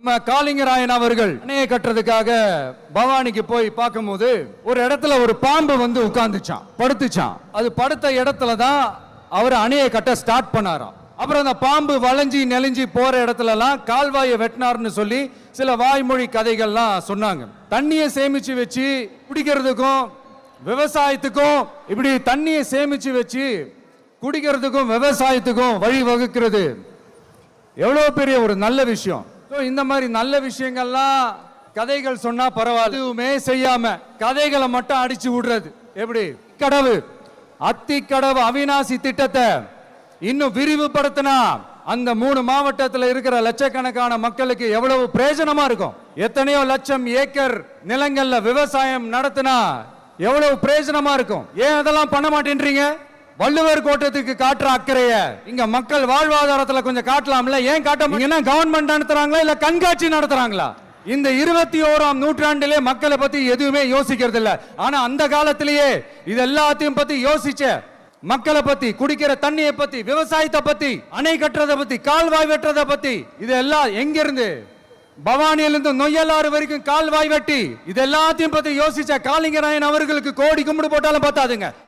நம்ம காளிங்கராயன் அவர்கள் அணையை கட்டுறதுக்காக பவானிக்கு போய் பார்க்கும்போது ஒரு இடத்துல ஒரு பாம்பு வந்து உட்கார்ந்துச்சான், படுத்துச்சான். அது படுத்த இடத்துல தான் அவர் அணையை கட்ட ஸ்டார்ட் பண்ணாராம். அப்புறம் அந்த பாம்பு வளைஞ்சி நெளிஞ்சி போற இடத்துல எல்லாம் கால்வாயை வெட்டினார்னு சொல்லி சில வாய்மொழி கதைகள்லாம் சொன்னாங்க. தண்ணியை சேமிச்சு வச்சு குடிக்கிறதுக்கும் விவசாயத்துக்கும், இப்படி தண்ணியை சேமிச்சு வச்சு குடிக்கிறதுக்கும் விவசாயத்துக்கும் வழி வகுக்கிறது எவ்வளவு பெரிய ஒரு நல்ல விஷயம். இந்த மாதிரி நல்ல விஷயங்கள்லாம் கதைகள் சொன்னா பரவாயில்ல, எதுவுமே செய்யாம கதைகளை மட்டும் அடிச்சு விடுறது எப்படி? கடவு அத்திக்கடவு அவிநாசி திட்டத்தை இன்னும் விரிவுபடுத்தினா அந்த 3 மாவட்டத்தில் இருக்கிற லட்சக்கணக்கான மக்களுக்கு எவ்வளவு பிரயோஜனமா இருக்கும். எத்தனையோ லட்சம் ஏக்கர் நிலங்கள்ல விவசாயம் நடத்தினா எவ்வளவு பிரயோஜனமா இருக்கும். ஏன் அதெல்லாம் பண்ண மாட்டேன்றீங்க? வள்ளுவர் கோட்டத்துக்கு காட்டுற அக்கறைய இங்க மக்கள் வாழ்வாதாரத்துல கொஞ்சம் காட்டலாம்ல, ஏன் காட்ட முடியும்? கவர்மெண்ட் நடத்துறாங்களா இல்ல கண்காட்சி நடத்துறாங்களா? இந்த 21ஆம் நூற்றாண்டிலே மக்களை பத்தி எதுவுமே யோசிக்கிறது இல்ல. ஆனா அந்த காலத்திலேயே இது எல்லாத்தையும் பத்தி யோசிச்ச மக்களை பத்தி, குடிக்கிற தண்ணியை பத்தி, விவசாயத்தை பத்தி, அணை கட்டுறதை பத்தி, கால்வாய் வெட்டுறதை பத்தி, இது எல்லாம் எங்க இருந்து? பவானியிலிருந்து நொய்யலாறு வரைக்கும் கால்வாய் வெட்டி இது எல்லாத்தையும் பத்தி யோசிச்ச காளிங்கராயன் அவர்களுக்கு கோடி கும்பிடு போட்டாலும் பத்தாதுங்க.